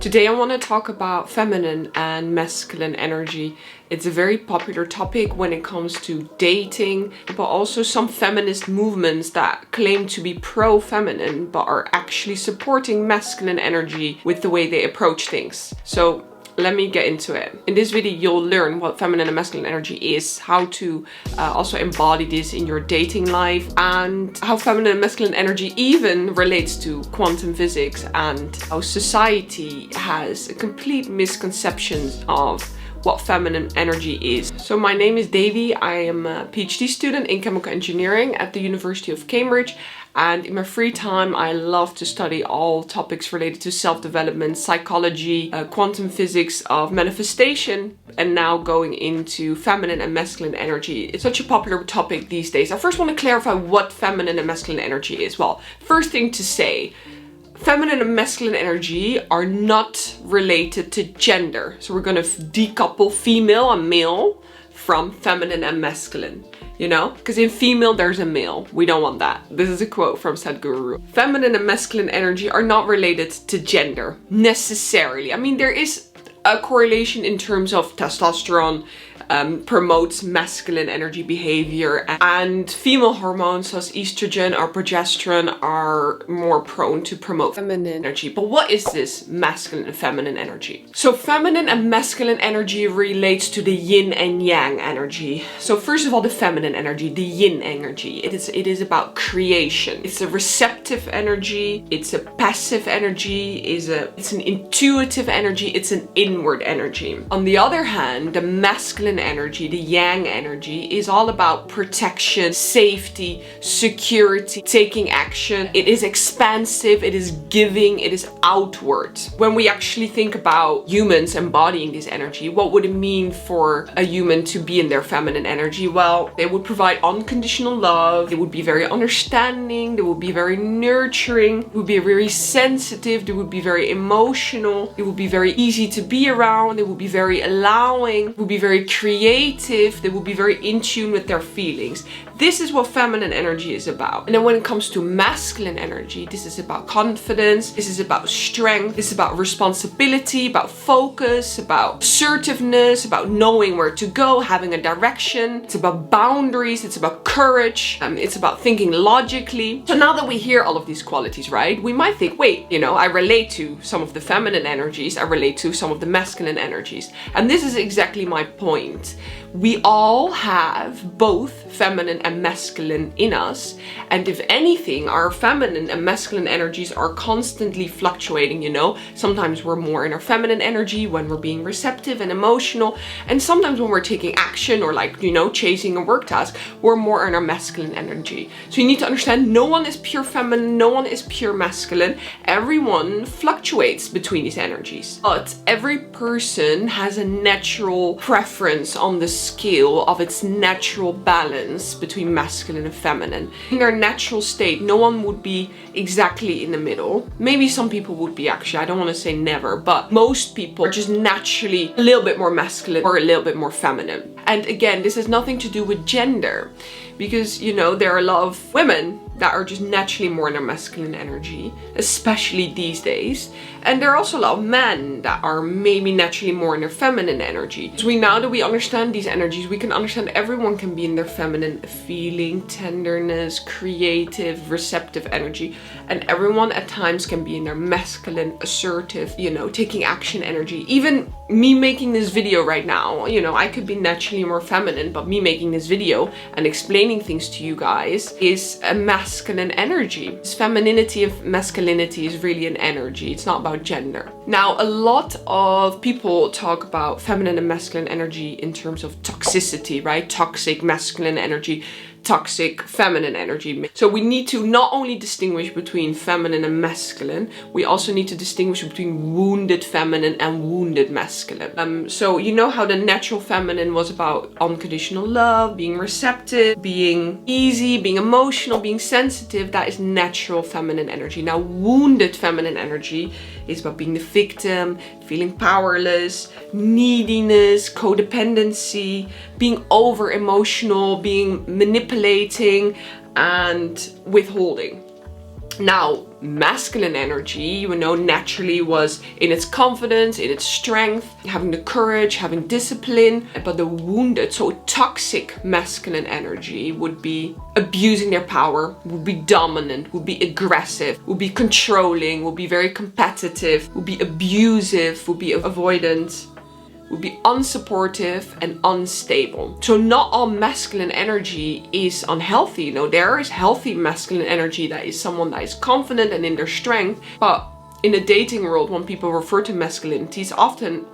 Today I want to talk about feminine and masculine energy. It's a very popular topic when it comes to dating, but also some feminist movements that claim to be pro-feminine but are actually supporting masculine energy with the way they approach things. So let me get into it. In this video you'll learn what feminine and masculine energy is, how to also embody this in your dating life, and how feminine and masculine energy even relates to quantum physics and how society has a complete misconception of what feminine energy is. So my name is Davy. I am a PhD student in chemical engineering at the University of Cambridge. And in my free time, I love to study all topics related to self-development, psychology, quantum physics of manifestation, and now going into feminine and masculine energy. It's such a popular topic these days. I first want to clarify what feminine and masculine energy is. Well, first thing to say, feminine and masculine energy are not related to gender. So we're going to decouple female and male from feminine and masculine. You know, because in female there's a male. We don't want that. This is a quote from Sadhguru. Feminine and masculine energy are not related to gender necessarily. I mean, there is a correlation in terms of testosterone promotes masculine energy behavior, and female hormones such as estrogen or progesterone are more prone to promote feminine energy. But what is this masculine and feminine energy? So feminine and masculine energy relates to the yin and yang energy. So first of all, the feminine energy, the yin energy, it is about creation. It's a receptive energy, it's a passive energy, it's an intuitive energy, it's an inward energy. On the other hand, the masculine energy, the yang energy, is all about protection, safety, security, taking action. It is expansive, it is giving, it is outward. When we actually think about humans embodying this energy, what would it mean for a human to be in their feminine energy? Well, they would provide unconditional love, they would be very understanding, they would be very nurturing, they would be very sensitive, they would be very emotional, it would be very easy to be around, they would be very allowing, they would be very creative, they will be very in tune with their feelings. This is what feminine energy is about. And then when it comes to masculine energy, this is about confidence, this is about strength, this is about responsibility, about focus, about assertiveness, about knowing where to go, having a direction. It's about boundaries, it's about courage, it's about thinking logically. So now that we hear all of these qualities, right, we might think, wait, you know, I relate to some of the feminine energies, I relate to some of the masculine energies. And this is exactly my point. We all have both feminine and masculine in us, and if anything, our feminine and masculine energies are constantly fluctuating, you know. Sometimes we're more in our feminine energy when we're being receptive and emotional, and sometimes when we're taking action or, like, you know, chasing a work task, we're more in our masculine energy. So you need to understand no one is pure feminine, no one is pure masculine. Everyone fluctuates between these energies, but every person has a natural preference on the scale of its natural balance between masculine and feminine. In their natural state, no one would be exactly in the middle. Maybe some people would be, actually, I don't want to say never, but most people are just naturally a little bit more masculine or a little bit more feminine. And again, this has nothing to do with gender, because, you know, there are a lot of women that are just naturally more in their masculine energy, especially these days. And there are also a lot of men that are maybe naturally more in their feminine energy. So now that we understand these energies, we can understand everyone can be in their feminine feeling, tenderness, creative, receptive energy. And everyone at times can be in their masculine, assertive, you know, taking action energy. Even me making this video right now, you know, I could be naturally more feminine, but me making this video and explaining things to you guys is a masculine energy. This femininity of masculinity is really an energy. It's not about gender. Now, a lot of people talk about feminine and masculine energy in terms of toxicity, right? Toxic masculine energy, toxic feminine energy. So we need to not only distinguish between feminine and masculine, we also need to distinguish between wounded feminine and wounded masculine. So you know how the natural feminine was about unconditional love, being receptive, being easy, being emotional, being sensitive. That is natural feminine energy. Now, wounded feminine energy is about being the victim, feeling powerless, neediness, codependency, being over emotional, being manipulating and withholding. Now, masculine energy, you know, naturally was in its confidence, in its strength, having the courage, having discipline. But the wounded, so toxic masculine energy would be abusing their power, would be dominant, would be aggressive, would be controlling, would be very competitive, would be abusive, would be avoidant, would be unsupportive and unstable. So not all masculine energy is unhealthy. You know, there is healthy masculine energy that is someone that is confident and in their strength. But in the dating world, when people refer to masculinity, it's often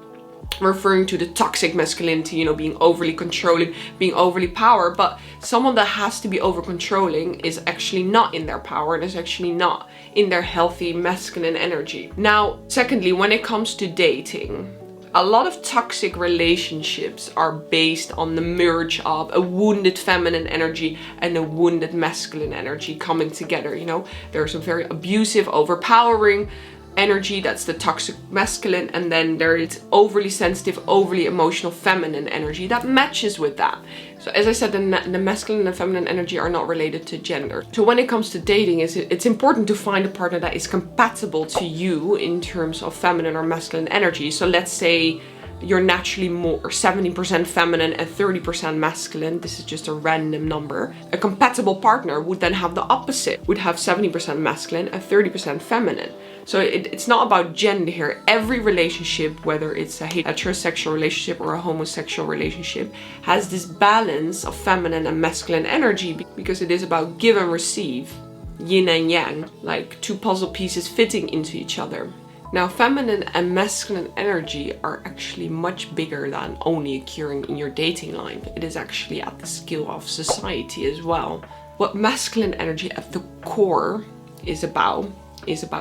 referring to the toxic masculinity, you know, being overly controlling, being overly power. But someone that has to be over controlling is actually not in their power and is actually not in their healthy masculine energy. Now, secondly, when it comes to dating, a lot of toxic relationships are based on the merge of a wounded feminine energy and a wounded masculine energy coming together. You know, there's a very abusive, overpowering energy, that's the toxic masculine, and then there is overly sensitive, overly emotional feminine energy that matches with that. So as I said, the masculine and feminine energy are not related to gender. So when it comes to dating, it's important to find a partner that is compatible to you in terms of feminine or masculine energy. So let's say you're naturally more 70% feminine and 30% masculine. This is just a random number. A compatible partner would then have the opposite, would have 70% masculine and 30% feminine. So it's not about gender here. Every relationship, whether it's a heterosexual relationship or a homosexual relationship, has this balance of feminine and masculine energy because it is about give and receive, yin and yang, like two puzzle pieces fitting into each other. Now, feminine and masculine energy are actually much bigger than only occurring in your dating life. It is actually at the scale of society as well. What masculine energy at the core is about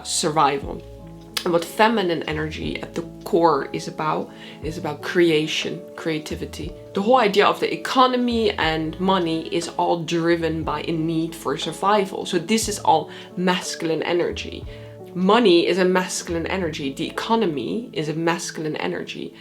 survival. And what feminine energy at the core is about creation, creativity. The whole idea of the economy and money is all driven by a need for survival. So this is all masculine energy. Money is a masculine energy. The economy is a masculine energy.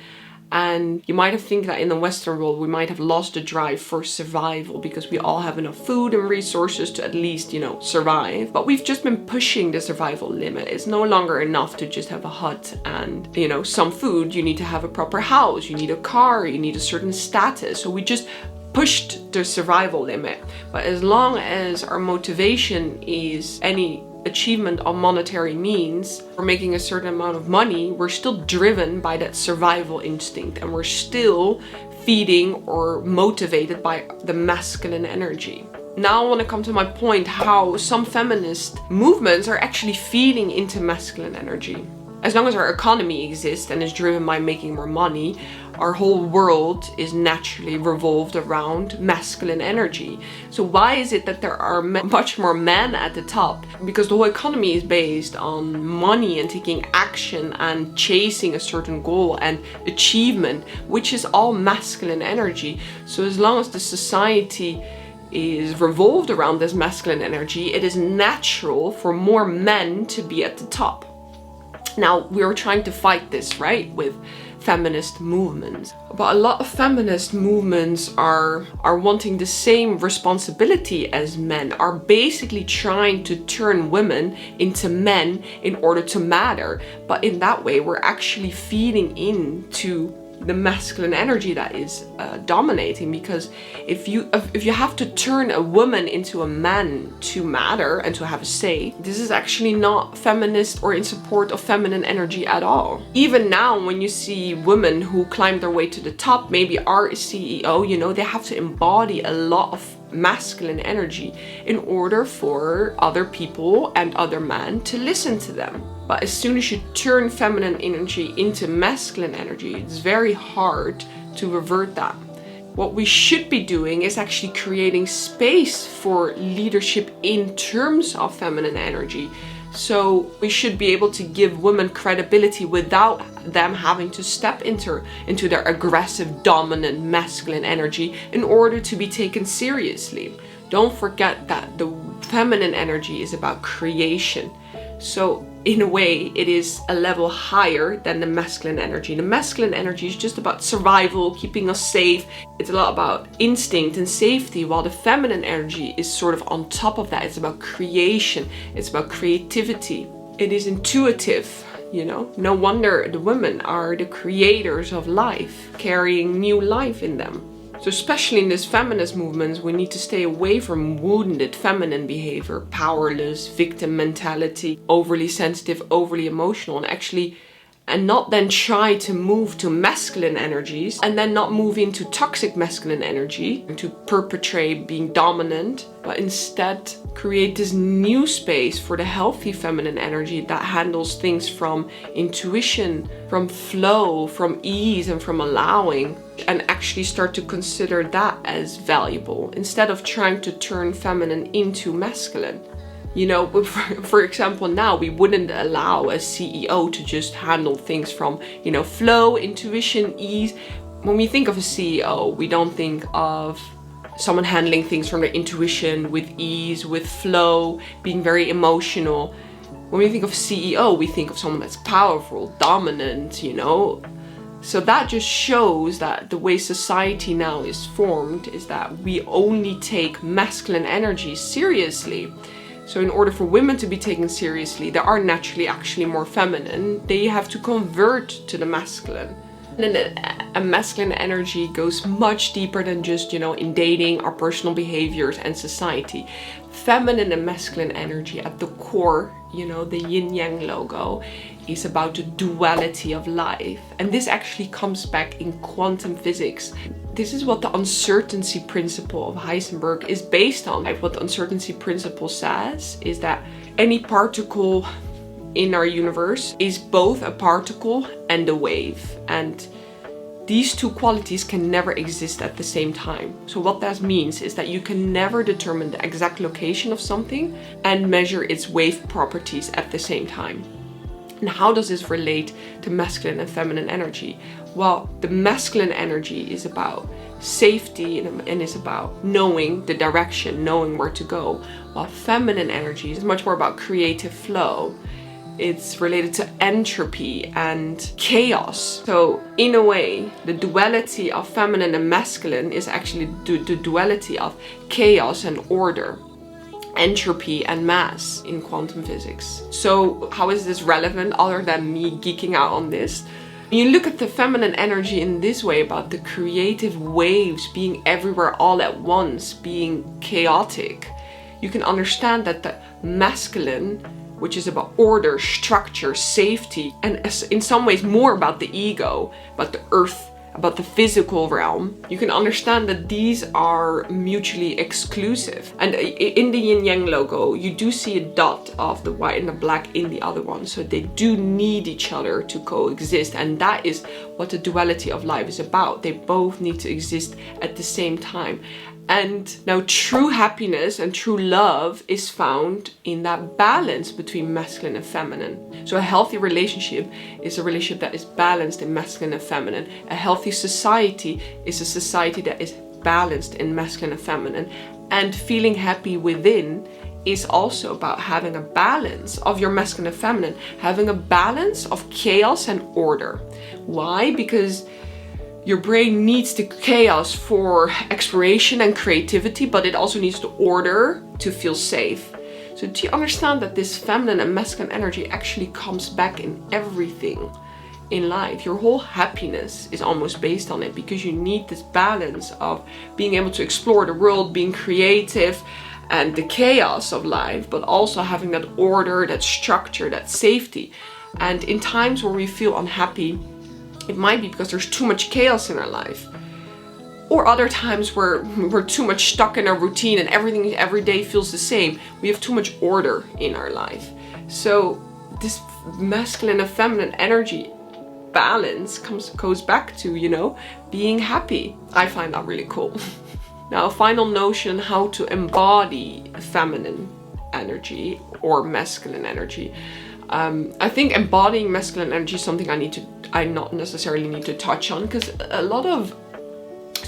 And you might have think that in the Western world, we might have lost the drive for survival because we all have enough food and resources to at least, you know, survive. But we've just been pushing the survival limit. It's no longer enough to just have a hut and, you know, some food. You need to have a proper house. You need a car. You need a certain status. So we just pushed the survival limit. But as long as our motivation is any achievement of monetary means or making a certain amount of money, we're still driven by that survival instinct and we're still feeding or motivated by the masculine energy. Now I want to come to my point how some feminist movements are actually feeding into masculine energy. As long as our economy exists and is driven by making more money, our whole world is naturally revolved around masculine energy. So why is it that there are much more men at the top? Because the whole economy is based on money and taking action and chasing a certain goal and achievement, which is all masculine energy. So as long as the society is revolved around this masculine energy, it is natural for more men to be at the top. Now, we're trying to fight this, right, with feminist movements. But a lot of feminist movements are wanting the same responsibility as men, are basically trying to turn women into men in order to matter. But in that way, we're actually feeding into the masculine energy that is dominating, because if you have to turn a woman into a man to matter and to have a say, this is actually not feminist or in support of feminine energy at all. Even now, when you see women who climb their way to the top, maybe are a CEO, you know, they have to embody a lot of masculine energy in order for other people and other men to listen to them. But as soon as you turn feminine energy into masculine energy, it's very hard to revert that. What we should be doing is actually creating space for leadership in terms of feminine energy. So we should be able to give women credibility without them having to step into their aggressive, dominant, masculine energy in order to be taken seriously. Don't forget that the feminine energy is about creation. So in a way, it is a level higher than the masculine energy. The masculine energy is just about survival, keeping us safe. It's a lot about instinct and safety, while the feminine energy is sort of on top of that. It's about creation. It's about creativity. It is intuitive, you know. No wonder the women are the creators of life, carrying new life in them. So especially in this feminist movement, we need to stay away from wounded feminine behavior, powerless, victim mentality, overly sensitive, overly emotional, and not then try to move to masculine energies and then not move into toxic masculine energy to perpetrate being dominant, but instead create this new space for the healthy feminine energy that handles things from intuition, from flow, from ease, and from allowing, and actually start to consider that as valuable instead of trying to turn feminine into masculine. You know, for example, now we wouldn't allow a CEO to just handle things from, you know, flow, intuition, ease. When we think of a CEO, we don't think of someone handling things from their intuition, with ease, with flow, being very emotional. When we think of CEO, we think of someone that's powerful, dominant, you know. So that just shows that the way society now is formed is that we only take masculine energy seriously. So in order for women to be taken seriously, they are naturally actually more feminine. They have to convert to the masculine. And then a masculine energy goes much deeper than just, you know, in dating, our personal behaviors and society. Feminine and masculine energy at the core, you know, the yin yang logo, is about the duality of life. And this actually comes back in quantum physics. This is what the uncertainty principle of Heisenberg is based on. What the uncertainty principle says is that any particle in our universe is both a particle and a wave. And these two qualities can never exist at the same time. So what that means is that you can never determine the exact location of something and measure its wave properties at the same time. And how does this relate to masculine and feminine energy? Well, the masculine energy is about safety and is about knowing the direction, knowing where to go, while feminine energy is much more about creative flow. It's related to entropy and chaos. So in a way, the duality of feminine and masculine is actually the duality of chaos and order, entropy and mass in quantum physics. So how is this relevant other than me geeking out on this? When you look at the feminine energy in this way, about the creative waves being everywhere all at once, being chaotic, you can understand that the masculine, which is about order, structure, safety, and in some ways more about the ego, about the earth, about the physical realm, you can understand that these are mutually exclusive. And in the yin yang logo, you do see a dot of the white and the black in the other one. So they do need each other to coexist. And that is what the duality of life is about. They both need to exist at the same time. And now true happiness and true love is found in that balance between masculine and feminine. So a healthy relationship is a relationship that is balanced in masculine and feminine. A healthy society is a society that is balanced in masculine and feminine. And feeling happy within is also about having a balance of your masculine and feminine, having a balance of chaos and order. Why? Because your brain needs the chaos for exploration and creativity, but it also needs the order to feel safe. So do you understand that this feminine and masculine energy actually comes back in everything in life? Your whole happiness is almost based on it, because you need this balance of being able to explore the world, being creative, and the chaos of life, but also having that order, that structure, that safety. And in times where we feel unhappy, it might be because there's too much chaos in our life. Or other times where we're too much stuck in our routine and everything every day feels the same. We have too much order in our life. So this masculine and feminine energy balance goes back to, you know, being happy. I find that really cool. Now, a final notion how to embody feminine energy or masculine energy. I think embodying masculine energy is something I not necessarily need to touch on, because a lot of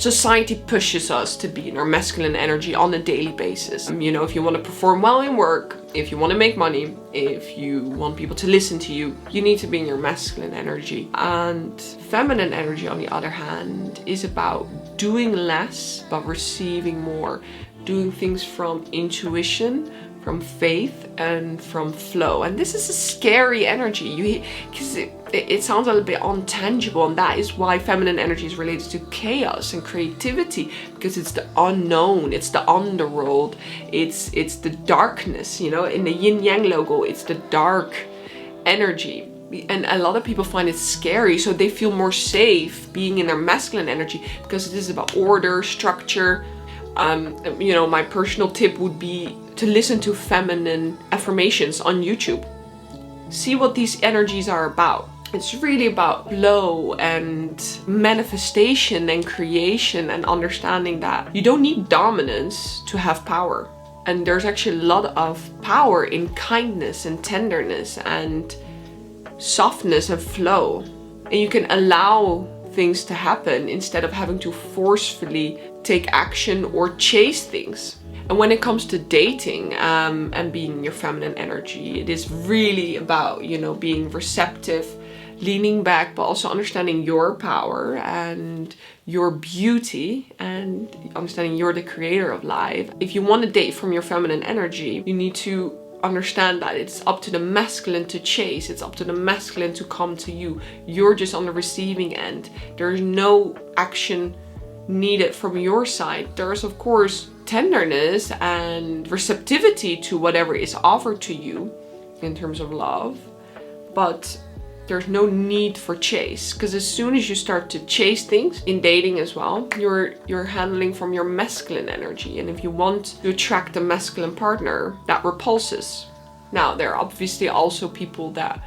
society pushes us to be in our masculine energy on a daily basis. You know, if you want to perform well in work, if you want to make money, if you want people to listen to you, you need to be in your masculine energy. And feminine energy, on the other hand, is about doing less, but receiving more. Doing things from intuition, from faith, and from flow. And this is a scary energy, because it sounds a little bit untangible, and that is why feminine energy is related to chaos and creativity, because it's the unknown, it's the underworld, it's the darkness, you know. In the yin yang logo, it's the dark energy. And a lot of people find it scary, so they feel more safe being in their masculine energy, because it is about order, structure. You know, my personal tip would be to listen to feminine affirmations on YouTube. See what these energies are about. It's really about flow and manifestation and creation, and understanding that you don't need dominance to have power. And there's actually a lot of power in kindness and tenderness and softness and flow. And you can allow things to happen instead of having to forcefully take action or chase things. And when it comes to dating and being in your feminine energy, it is really about, you know, being receptive, leaning back, but also understanding your power and your beauty, and understanding you're the creator of life. If you want to date from your feminine energy, you need to understand that it's up to the masculine to chase, it's up to the masculine to come to you. You're just on the receiving end. There's no action needed from your side. There's of course tenderness and receptivity to whatever is offered to you in terms of love, but there's no need for chase, because as soon as you start to chase things in dating as well, you're handling from your masculine energy. And if you want to attract a masculine partner, that repulses. Now, there are obviously also people that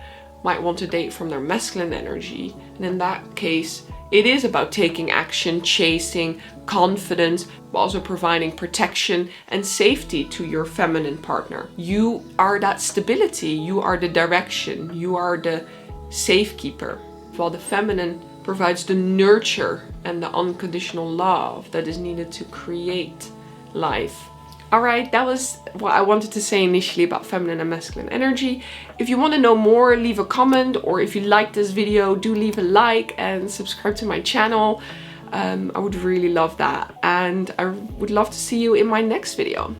might want to date from their masculine energy, and in that case it is about taking action, chasing, confidence, but also providing protection and safety to your feminine partner. You are that stability, you are the direction, you are the safekeeper, while the feminine provides the nurture and the unconditional love that is needed to create life. Alright, that was what I wanted to say initially about feminine and masculine energy. If you want to know more, leave a comment, or if you like this video, do leave a like and subscribe to my channel. I would really love that, and I would love to see you in my next video.